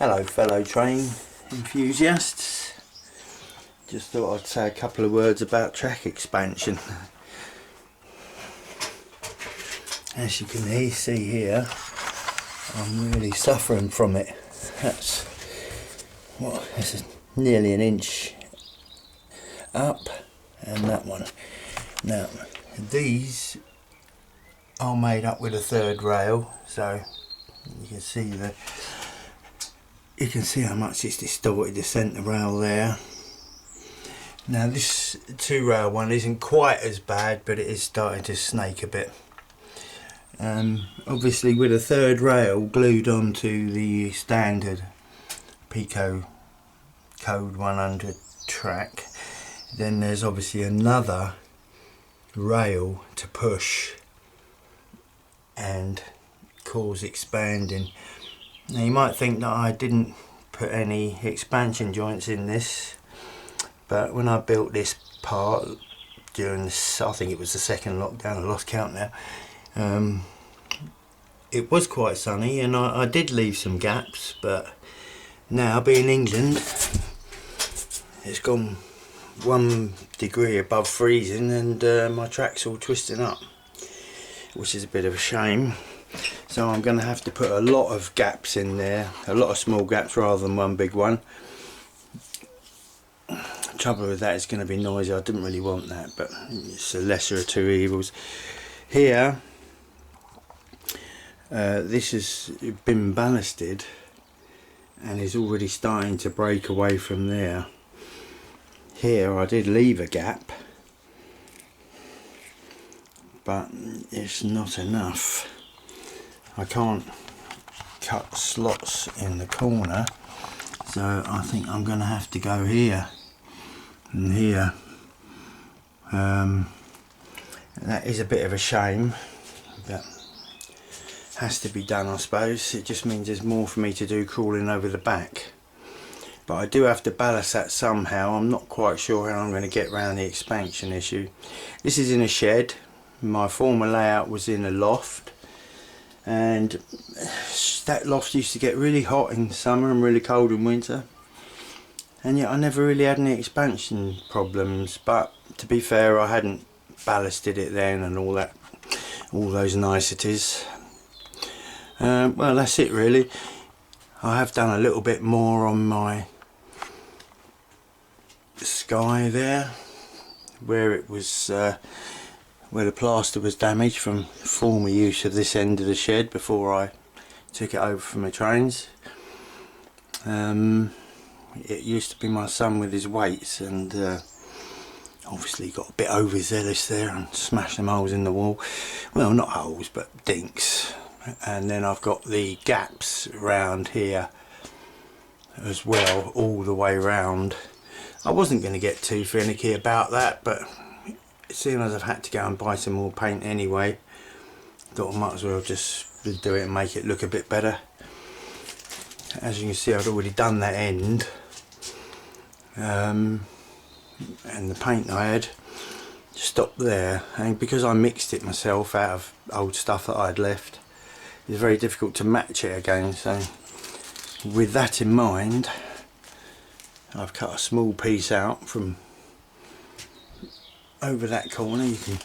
Hello fellow train enthusiasts, just thought I'd say a couple of words about track expansion. As you can see here, I'm really suffering from it. This is nearly an inch up, and that one. Now these are made up with a third rail, so you can see how much it's distorted the centre rail there. Now this two rail one isn't quite as bad, but it is starting to snake a bit. Obviously with a third rail glued onto the standard Pico Code 100 track, then there's obviously another rail to push and cause expanding. Now you might think that I didn't put any expansion joints in this, but when I built this part during this, I think it was the second lockdown, I lost count now, it was quite sunny and I did leave some gaps, but now being England, it's gone 1 degree above freezing and my track's all twisting up, which is a bit of a shame. So I'm going to have to put a lot of gaps in there, a lot of small gaps rather than one big one. The trouble with that is going to be noisy. I didn't really want that, but it's a lesser of two evils. Here, this has been ballasted and is already starting to break away from there. Here I did leave a gap, but it's not enough. I can't cut slots in the corner, so I think I'm going to have to go here and here. That is a bit of a shame, but has to be done, I suppose. It just means there's more for me to do crawling over the back, but I do have to ballast that somehow. I'm not quite sure how I'm going to get around the expansion issue. This is in a shed. My former layout was in a loft, and that loft used to get really hot in summer and really cold in winter, and yet I never really had any expansion problems. But to be fair, I hadn't ballasted it then and all those niceties. Well, that's it really. I have done a little bit more on my sky there, where it was where the plaster was damaged from former use of this end of the shed before I took it over from the trains. It used to be my son with his weights, and obviously got a bit overzealous there and smashed some holes in the wall. Well, not holes, but dinks. And then I've got the gaps around here as well, all the way round. I wasn't going to get too finicky about that, but seeing as I've had to go and buy some more paint anyway, thought I might as well just do it and make it look a bit better. As you can see, I'd already done that end, and the paint I had stopped there, and because I mixed it myself out of old stuff that I'd left, it's very difficult to match it again. So with that in mind, I've cut a small piece out from over that corner. You can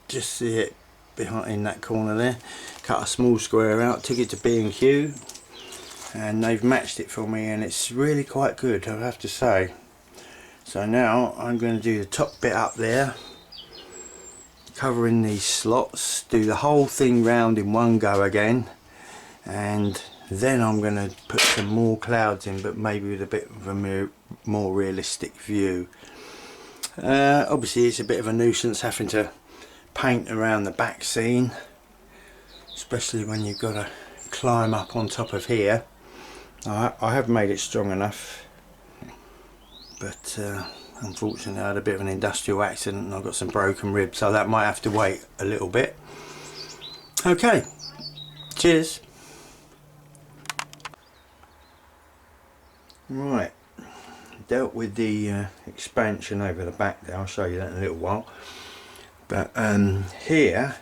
just see it behind in that corner there. Cut a small square out, took it to B&Q, and they've matched it for me, and it's really quite good, I have to say. So now I'm going to do the top bit up there, covering these slots, do the whole thing round in one go again, and then I'm going to put some more clouds in, but maybe with a bit of a more realistic view. Obviously it's a bit of a nuisance having to paint around the back scene, especially when you've got to climb up on top of here. I have made it strong enough, but unfortunately I had a bit of an industrial accident and I've got some broken ribs, so that might have to wait a little bit. Okay, cheers. Right, dealt with the expansion over the back there. I'll show you that in a little while. But here,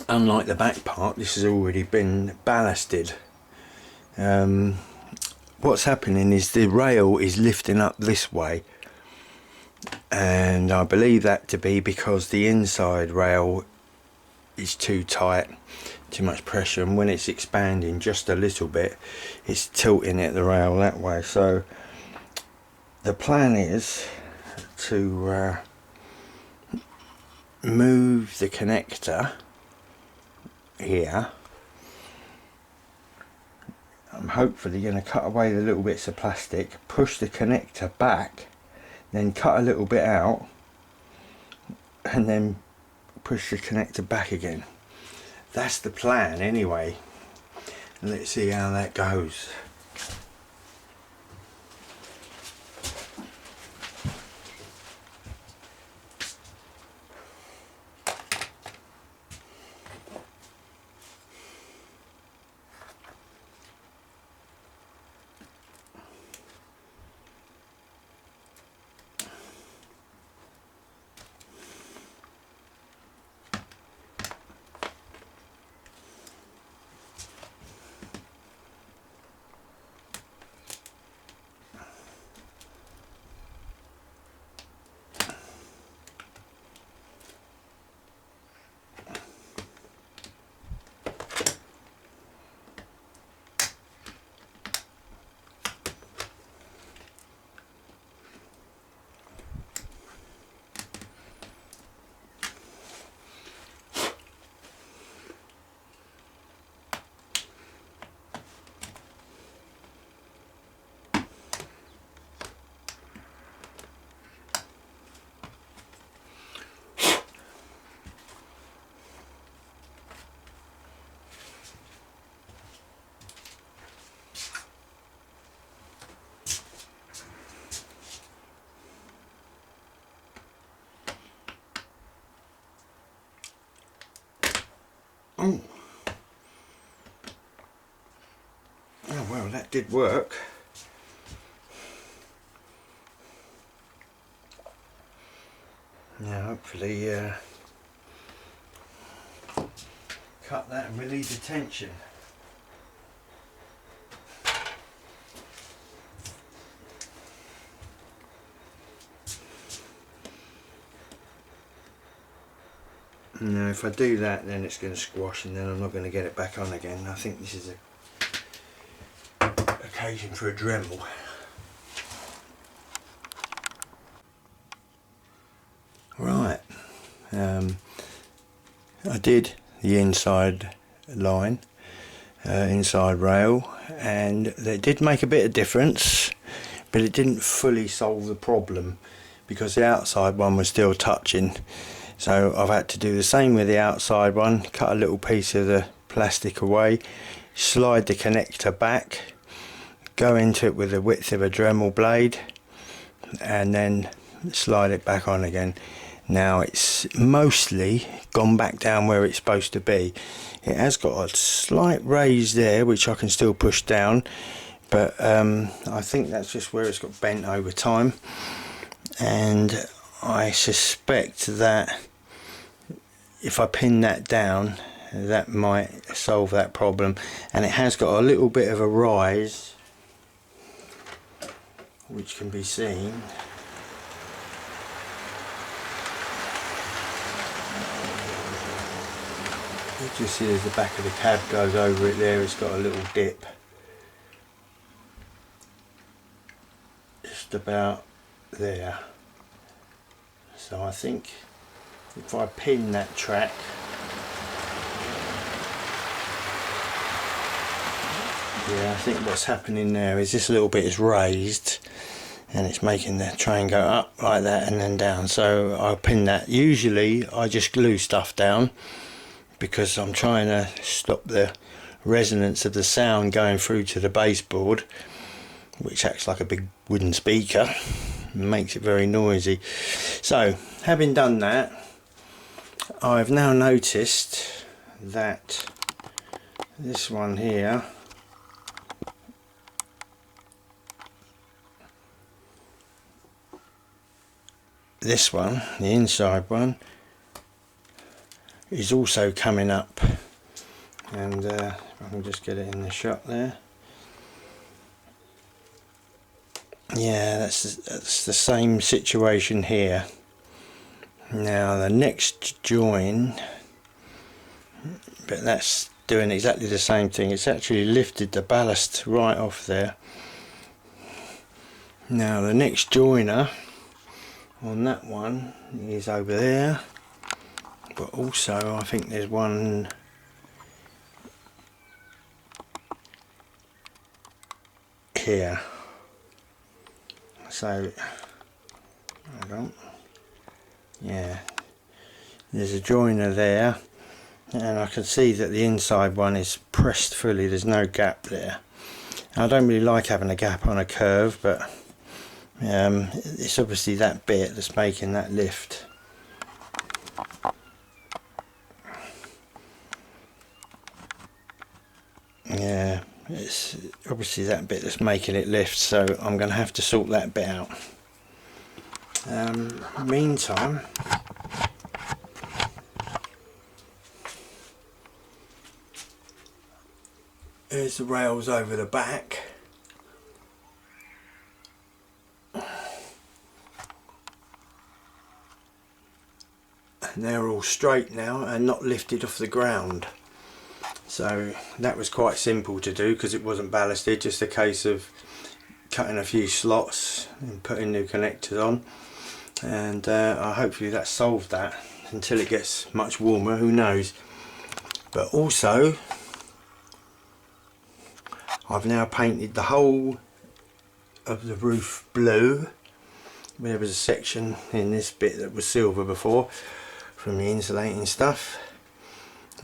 unlike the back part, this has already been ballasted. what's happening is the rail is lifting up this way, and I believe that to be because the inside rail is too tight, too much pressure, and when it's expanding just a little bit it's tilting it the rail that way. So the plan is to move the connector here. I'm hopefully going to cut away the little bits of plastic, push the connector back, then cut a little bit out, and then push the connector back again. That's the plan anyway. Let's see how that goes. Oh well, that did work. Now hopefully cut that and relieve the tension. Now if I do that, then it's going to squash and then I'm not going to get it back on again. I think this is a occasion for a Dremel. Right, I did the inside line, inside rail, and it did make a bit of difference, but it didn't fully solve the problem because the outside one was still touching. So I've had to do the same with the outside one, cut a little piece of the plastic away, slide the connector back, go into it with the width of a Dremel blade, and then slide it back on again. Now it's mostly gone back down where it's supposed to be. It has got a slight raise there which I can still push down, but I think that's just where it's got bent over time, and I suspect that if I pin that down, that might solve that problem. And it has got a little bit of a rise which can be seen. You just see as the back of the cab goes over it there, it's got a little dip just about there. So I think if I pin that track, yeah, I think what's happening there is this little bit is raised and it's making the train go up like that and then down. So I'll pin that. Usually I just glue stuff down because I'm trying to stop the resonance of the sound going through to the baseboard, which acts like a big wooden speaker and makes it very noisy. So having done that, I've now noticed that this one here this one, the inside one, is also coming up, and if I can just get it in the shot there, yeah, that's the same situation here. Now the next join, but that's doing exactly the same thing. It's actually lifted the ballast right off there. Now the next joiner on that one is over there, but also I think there's one here. So hold on, yeah, there's a joiner there, and I can see that the inside one is pressed fully. There's no gap there. I don't really like having a gap on a curve, but it's obviously that bit that's making that lift. Yeah, it's obviously that bit that's making it lift, so I'm going to have to sort that bit out. Meantime, here's the rails over the back. And they're all straight now and not lifted off the ground. So that was quite simple to do because it wasn't ballasted, just a case of cutting a few slots and putting new connectors on. And hopefully that solved that until it gets much warmer, who knows. But also I've now painted the whole of the roof blue. There was a section in this bit that was silver before from the insulating stuff,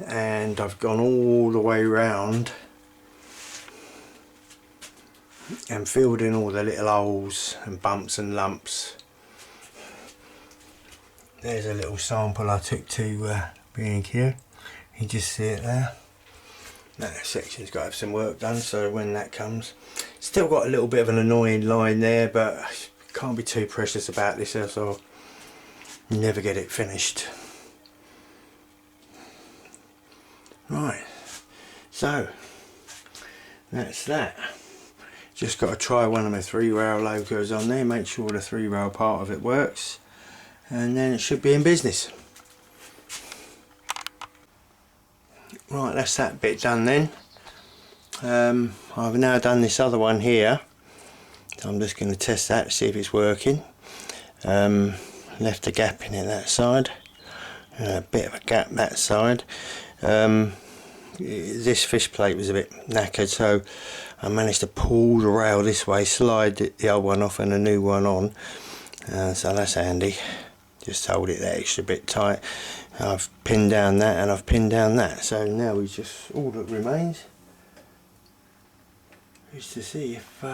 and I've gone all the way round and filled in all the little holes and bumps and lumps. There's a little sample I took to B&Q. You just see it there. That section's got to have some work done, so when that comes, still got a little bit of an annoying line there, but can't be too precious about this, else I'll never get it finished. Right, so that's that. Just got to try one of my 3-rail locos on there, make sure the 3-rail part of it works, and then it should be in business. Right, that's that bit done then. I've now done this other one here, so I'm just going to test that to see if it's working. Left a gap in it that side, a bit of a gap that side. This fish plate was a bit knackered, so I managed to pull the rail this way, slide the old one off and a new one on, so that's handy. Just hold it that extra bit tight. I've pinned down that and I've pinned down that, so now we just, all that remains is to see if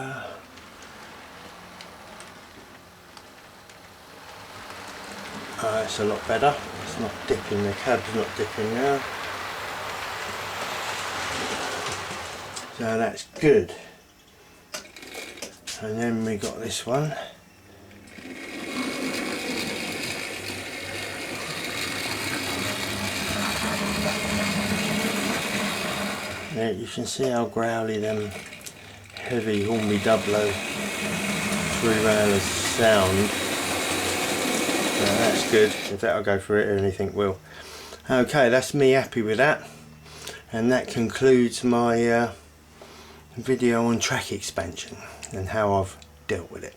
it's a lot better. It's not dipping, the cab's not dipping now, so that's good. And then we got this one. Now you can see how growly them heavy Hornby Dublo 3-railers sound. So that's good. If that'll go for it, anything will. Okay, that's me happy with that. And that concludes my video on track expansion and how I've dealt with it.